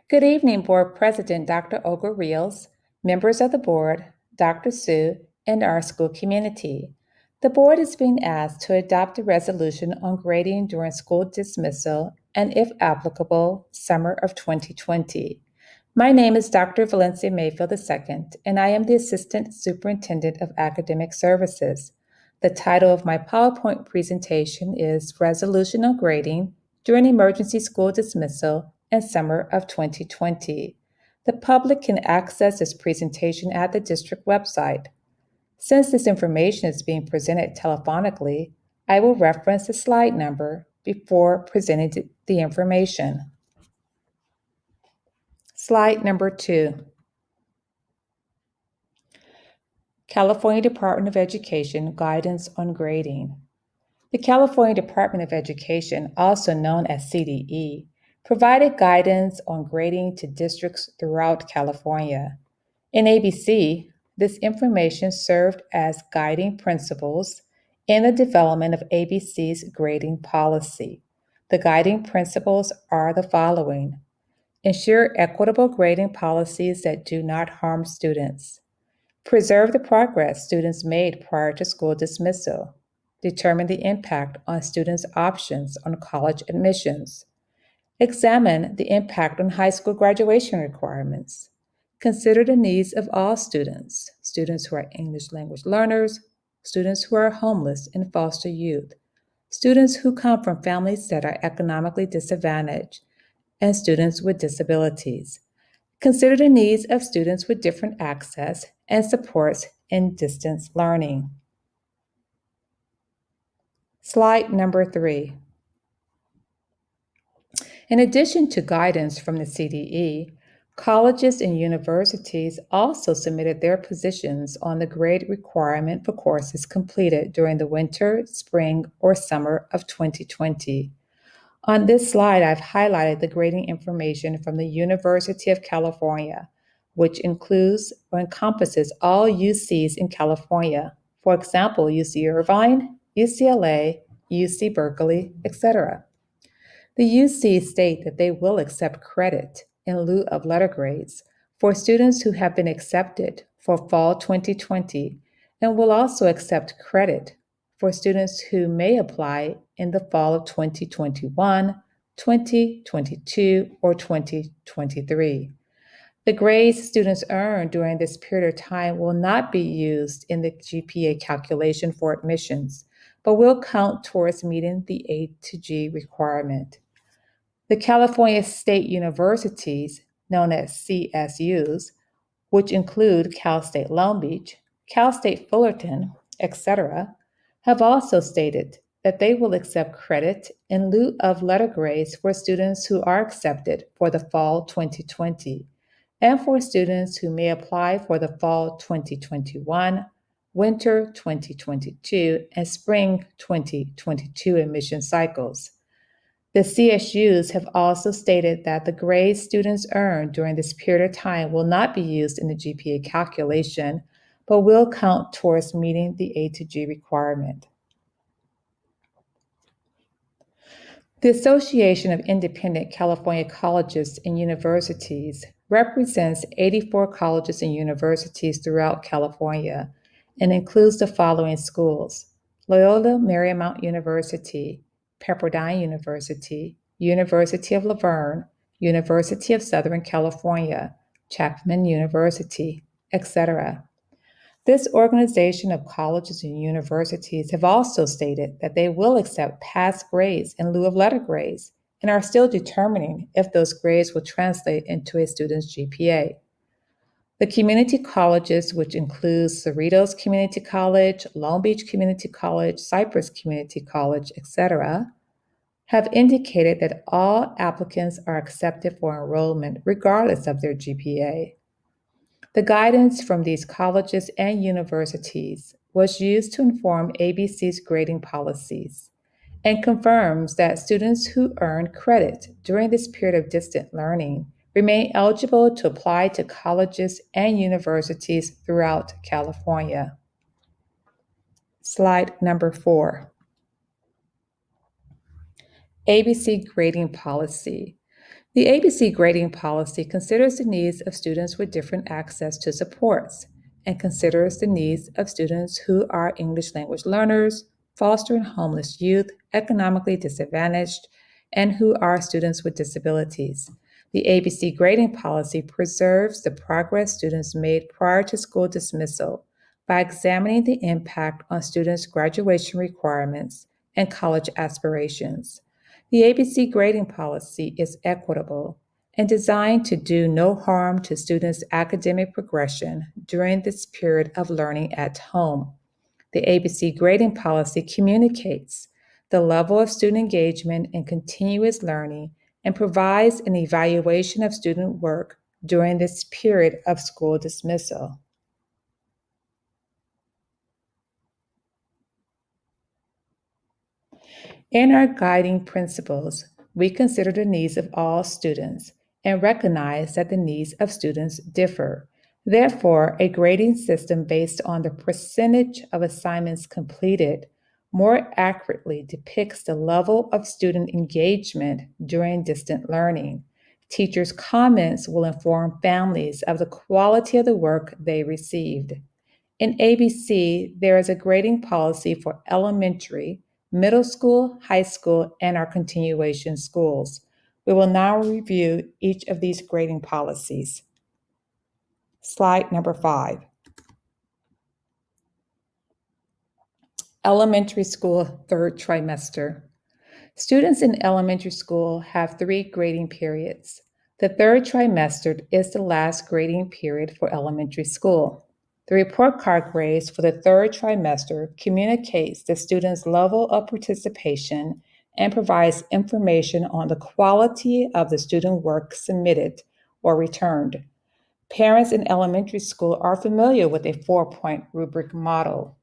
Good evening, Board President Dr. Olga Rios, members of the board, Dr. Sue, and our school community. The board is being asked to adopt a resolution on grading during school dismissal and, if applicable, summer of 2020. My name is Dr. Valencia Mayfield II, and I am the Assistant Superintendent of Academic Services. The title of my PowerPoint presentation is Resolution on Grading During Emergency School Dismissal and Summer of 2020. The public can access this presentation at the district website. Since this information is being presented telephonically, I will reference the slide number before presenting the information. Slide number 2. California Department of Education Guidance on Grading. The California Department of Education, also known as CDE, provided guidance on grading to districts throughout California. In ABC, this information served as guiding principles in the development of ABC's grading policy. The guiding principles are the following: ensure equitable grading policies that do not harm students, preserve the progress students made prior to school dismissal, determine the impact on students' options on college admissions, examine the impact on high school graduation requirements, consider the needs of all students, students who are English language learners, students who are homeless and foster youth, students who come from families that are economically disadvantaged, and students with disabilities. Consider the needs of students with different access and supports in distance learning. Slide number 3. In addition to guidance from the CDE, colleges and universities also submitted their positions on the grade requirement for courses completed during the winter, spring, or summer of 2020. On this slide, I've highlighted the grading information from the University of California, which includes or encompasses all UCs in California. For example, UC Irvine, UCLA, UC Berkeley, etc. The UCs state that they will accept credit in lieu of letter grades for students who have been accepted for fall 2020 and will also accept credit for students who may apply in the fall of 2021, 2022, or 2023. The grades students earn during this period of time will not be used in the GPA calculation for admissions, but will count towards meeting the A to G requirement. The California State Universities, known as CSUs, which include Cal State Long Beach, Cal State Fullerton, etc., have also stated that they will accept credit in lieu of letter grades for students who are accepted for the fall 2020 and for students who may apply for the fall 2021, winter 2022, and spring 2022 admission cycles. The CSUs have also stated that the grades students earn during this period of time will not be used in the GPA calculation, but will count towards meeting the A to G requirement. The Association of Independent California Colleges and Universities represents 84 colleges and universities throughout California and includes the following schools: Loyola Marymount University, Pepperdine University, University of La Verne, University of Southern California, Chapman University, etc. This organization of colleges and universities have also stated that they will accept past grades in lieu of letter grades and are still determining if those grades will translate into a student's GPA. The community colleges, which includes Cerritos Community College, Long Beach Community College, Cypress Community College, etc., have indicated that all applicants are accepted for enrollment regardless of their GPA. The guidance from these colleges and universities was used to inform ABC's grading policies and confirms that students who earn credit during this period of distant learning remain eligible to apply to colleges and universities throughout California. Slide number 4. ABC grading policy. The ABC grading policy considers the needs of students with different access to supports and considers the needs of students who are English language learners, foster and homeless youth, economically disadvantaged, and who are students with disabilities. The ABC grading policy preserves the progress students made prior to school dismissal by examining the impact on students' graduation requirements and college aspirations. The ABC grading policy is equitable and designed to do no harm to students' academic progression during this period of learning at home. The ABC grading policy communicates the level of student engagement in continuous learning and provides an evaluation of student work during this period of school dismissal. In our guiding principles, we consider the needs of all students and recognize that the needs of students differ. Therefore, a grading system based on the percentage of assignments completed more accurately depicts the level of student engagement during distant learning. Teachers' comments will inform families of the quality of the work they received. In ABC, there is a grading policy for elementary, middle school, high school, and our continuation schools. We will now review each of these grading policies. Slide number 5. Elementary school third trimester. Students in elementary school have 3 grading periods. The third trimester is the last grading period for elementary school. The report card grades for the third trimester communicates the student's level of participation and provides information on the quality of the student work submitted or returned. Parents in elementary school are familiar with a 4-point rubric model.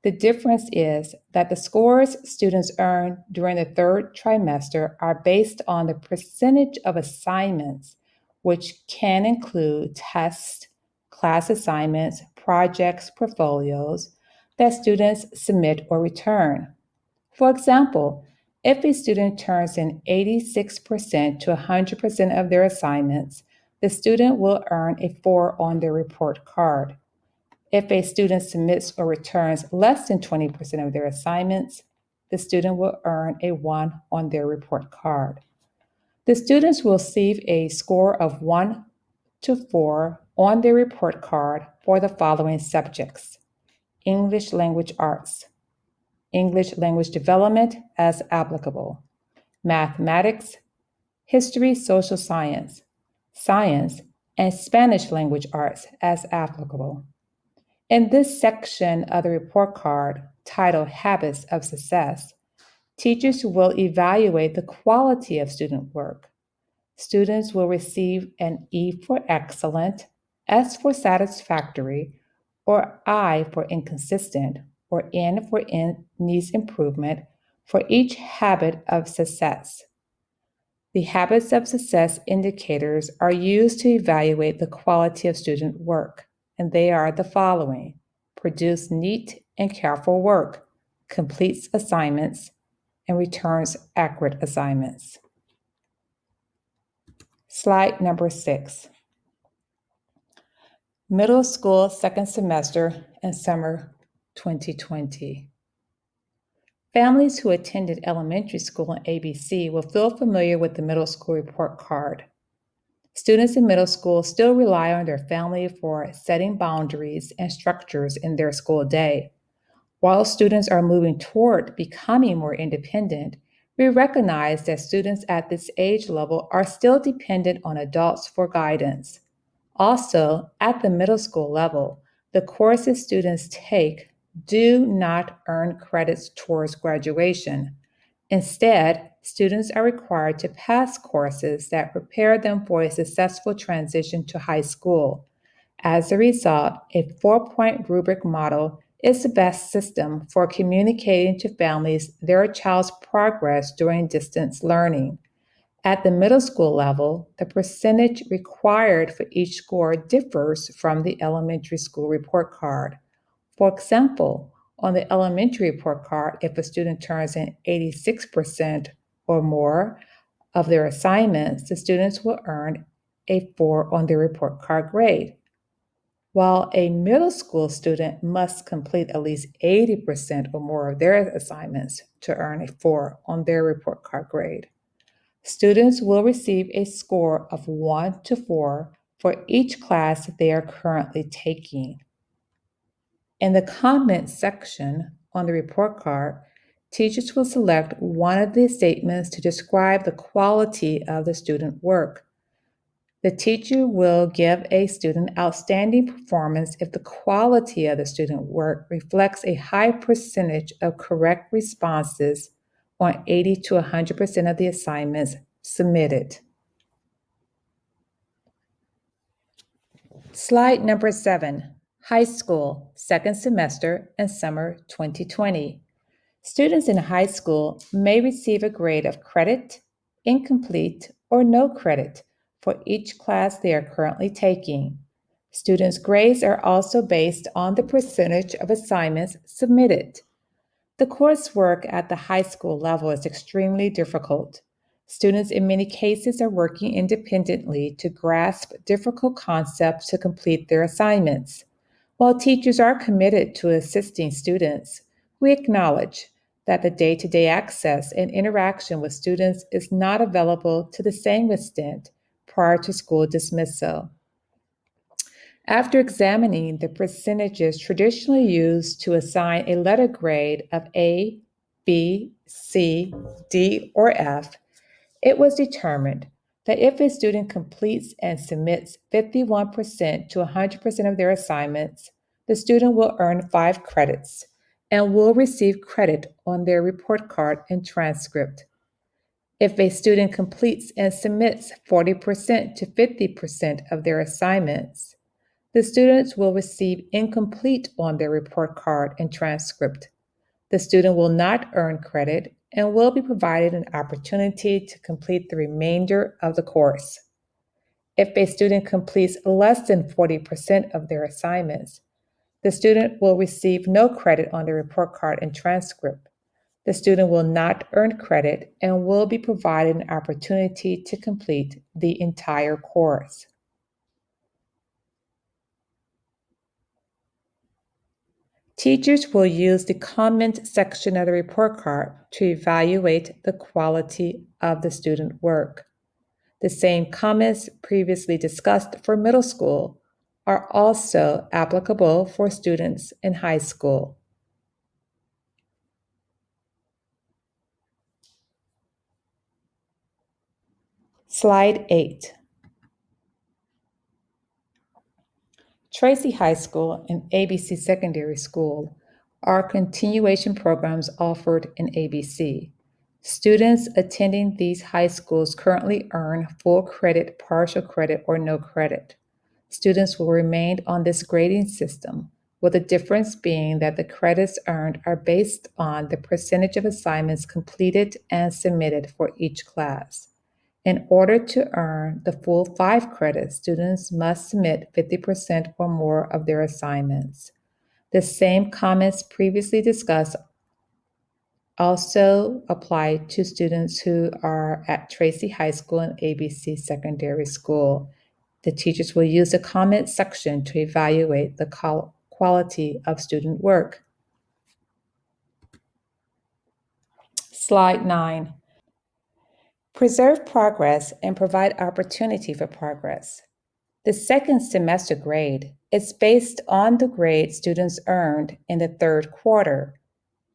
The difference is that the scores students earn during the third trimester are based on the percentage of assignments, which can include tests, class assignments, projects, portfolios that students submit or return. For example, if a student turns in 86% to 100% of their assignments, the student will earn a 4 on their report card. If a student submits or returns less than 20% of their assignments, the student will earn a 1 on their report card. The students will receive a score of 1 to 4 on their report card for the following subjects: English language arts, English language development as applicable, mathematics, history, social science, science, and Spanish language arts as applicable. In this section of the report card, titled Habits of Success, teachers will evaluate the quality of student work. Students will receive an E for excellent, S for satisfactory, or I for inconsistent, or N for needs improvement for each habit of success. The habits of success indicators are used to evaluate the quality of student work, and they are the following: produce neat and careful work, completes assignments, and returns accurate assignments. Slide number 6. Middle school second semester and summer 2020. Families who attended elementary school in ABC will feel familiar with the middle school report card. Students in middle school still rely on their family for setting boundaries and structures in their school day. While students are moving toward becoming more independent, we recognize that students at this age level are still dependent on adults for guidance. Also, at the middle school level, the courses students take do not earn credits towards graduation. Instead, students are required to pass courses that prepare them for a successful transition to high school. As a result, a 4-point rubric model is the best system for communicating to families their child's progress during distance learning. At the middle school level, the percentage required for each score differs from the elementary school report card. For example, on the elementary report card, if a student turns in 86% or more of their assignments, the students will earn a 4 on their report card grade. While a middle school student must complete at least 80% or more of their assignments to earn a 4 on their report card grade. Students will receive a score of 1 to 4 for each class they are currently taking. In the comment section on the report card, teachers will select one of the statements to describe the quality of the student work. The teacher will give a student outstanding performance if the quality of the student work reflects a high percentage of correct responses on 80 to 100% of the assignments submitted. Slide number 7, High School, Second Semester and Summer 2020. Students in high school may receive a grade of credit, incomplete, or no credit for each class they are currently taking. Students' grades are also based on the percentage of assignments submitted. The coursework at the high school level is extremely difficult. Students in many cases are working independently to grasp difficult concepts to complete their assignments. While teachers are committed to assisting students, we acknowledge that the day-to-day access and interaction with students is not available to the same extent prior to school dismissal. After examining the percentages traditionally used to assign a letter grade of A, B, C, D, or F, it was determined that if a student completes and submits 51% to 100% of their assignments, the student will earn 5 credits and will receive credit on their report card and transcript. If a student completes and submits 40% to 50% of their assignments, the students will receive incomplete on their report card and transcript. The student will not earn credit and will be provided an opportunity to complete the remainder of the course. If a student completes less than 40% of their assignments, the student will receive no credit on the report card and transcript. The student will not earn credit and will be provided an opportunity to complete the entire course. Teachers will use the comment section of the report card to evaluate the quality of the student work. The same comments previously discussed for middle school are also applicable for students in high school. Slide 8. Tracy High School and ABC Secondary School are continuation programs offered in ABC. Students attending these high schools currently earn full credit, partial credit, or no credit. Students will remain on this grading system, with the difference being that the credits earned are based on the percentage of assignments completed and submitted for each class. In order to earn the full 5 credits, students must submit 50% or more of their assignments. The same comments previously discussed also apply to students who are at Tracy High School and ABC Secondary School. The teachers will use the comment section to evaluate the quality of student work. Slide 9. Preserve progress and provide opportunity for progress. The second semester grade is based on the grade students earned in the third quarter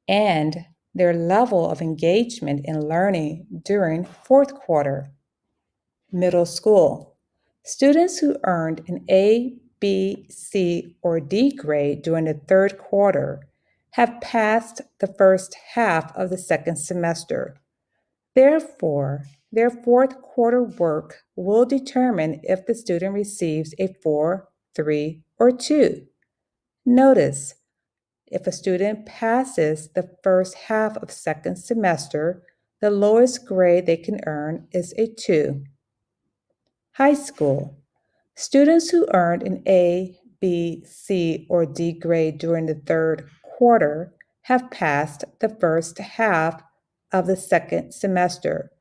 and their level of engagement in learning during fourth quarter. Middle school. Students who earned an A, B, C, or D grade during the third quarter have passed the first half of the second semester. Therefore, their fourth quarter work will determine if the student receives a 4, 3, or 2. Notice, if a student passes the first half of second semester, the lowest grade they can earn is a 2. High school. Students who earned an A, B, C, or D grade during the third quarter have passed the first half of the second semester.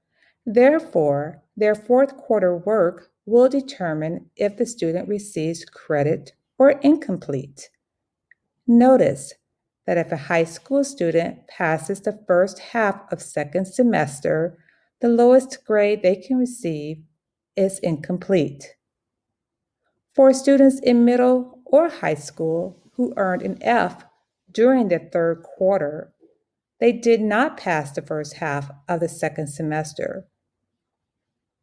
Therefore, their fourth quarter work will determine if the student receives credit or incomplete. Notice that if a high school student passes the first half of second semester, the lowest grade they can receive is incomplete. For students in middle or high school who earned an F during the third quarter, they did not pass the first half of the second semester.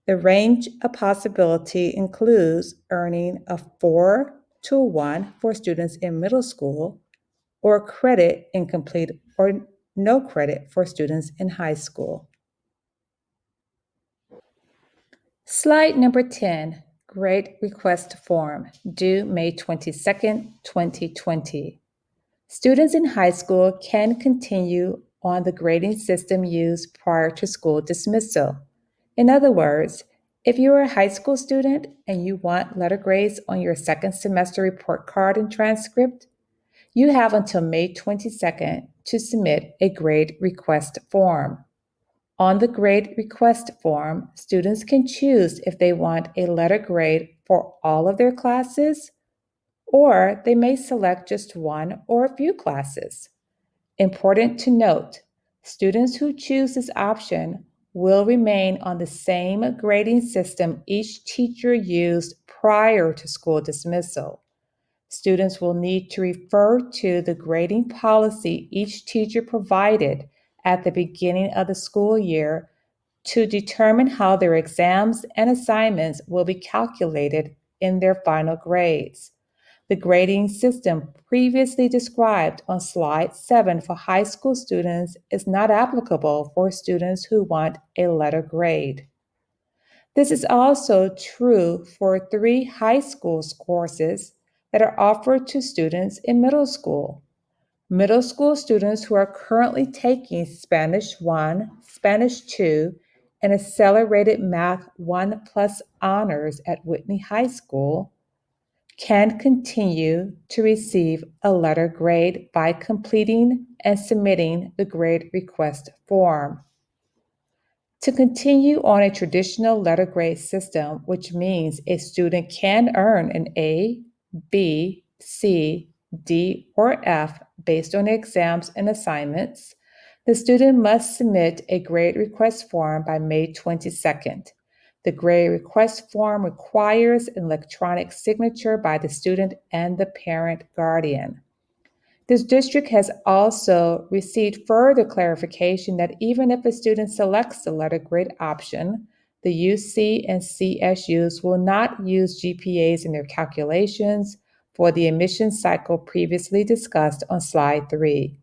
The range of possibility includes earning a 4 to a 1 for students in middle school, or credit incomplete or no credit for students in high school. Slide number 10, grade request form, due May 22nd, 2020. Students in high school can continue on the grading system used prior to school dismissal. In other words, if you are a high school student and you want letter grades on your second semester report card and transcript, you have until May 22nd to submit a grade request form. On the grade request form, students can choose if they want a letter grade for all of their classes, or they may select just one or a few classes. Important to note, students who choose this option will remain on the same grading system each teacher used prior to school dismissal. Students will need to refer to the grading policy each teacher provided at the beginning of the school year to determine how their exams and assignments will be calculated in their final grades. The grading system previously described on slide 7 for high school students is not applicable for students who want a letter grade. This is also true for 3 high school courses that are offered to students in middle school. Middle school students who are currently taking Spanish 1, Spanish 2, and Accelerated Math 1 Plus honors at Whitney High School can continue to receive a letter grade by completing and submitting the grade request form. To continue on a traditional letter grade system, which means a student can earn an A, B, C, D, or F based on exams and assignments, the student must submit a grade request form by May 22nd. The grade request form requires an electronic signature by the student and the parent guardian. This district has also received further clarification that even if a student selects the letter grade option, the UC and CSUs will not use GPAs in their calculations for the admission cycle previously discussed on slide 3.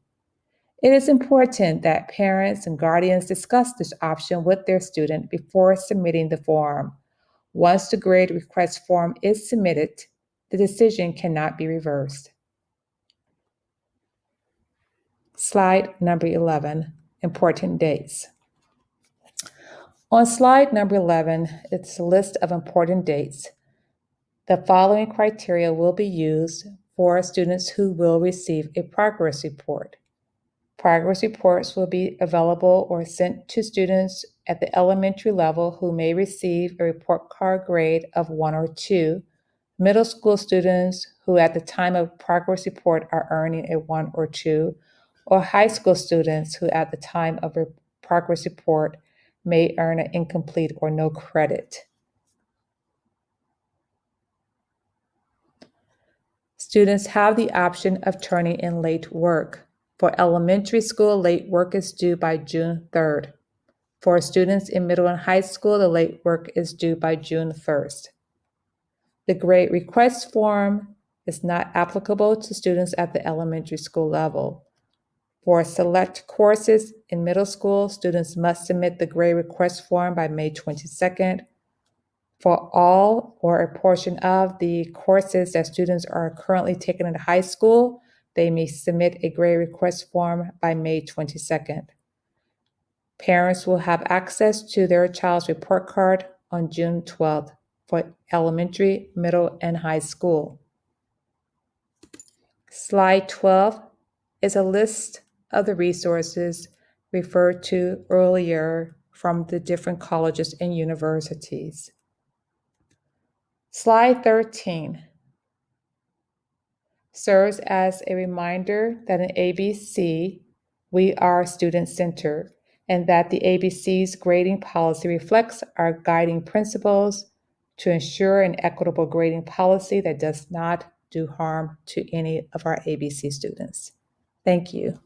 It is important that parents and guardians discuss this option with their student before submitting the form. Once the grade request form is submitted, the decision cannot be reversed. Slide number 11, important dates. On slide number 11, it's a list of important dates. The following criteria will be used for students who will receive a progress report. Progress reports will be available or sent to students at the elementary level who may receive a report card grade of 1 or 2, middle school students who at the time of progress report are earning a 1 or 2, or high school students who at the time of a progress report may earn an incomplete or no credit. Students have the option of turning in late work. For elementary school, late work is due by June 3rd. For students in middle and high school, the late work is due by June 1st. The grade request form is not applicable to students at the elementary school level. For select courses in middle school, students must submit the grade request form by May 22nd. For all or a portion of the courses that students are currently taking in high school, they may submit a grade request form by May 22nd. Parents will have access to their child's report card on June 12th for elementary, middle, and high school. Slide 12 is a list of the resources referred to earlier from the different colleges and universities. Slide 13 serves as a reminder that in ABC, we are student-centered, and that the ABC's grading policy reflects our guiding principles to ensure an equitable grading policy that does not do harm to any of our ABC students. Thank you.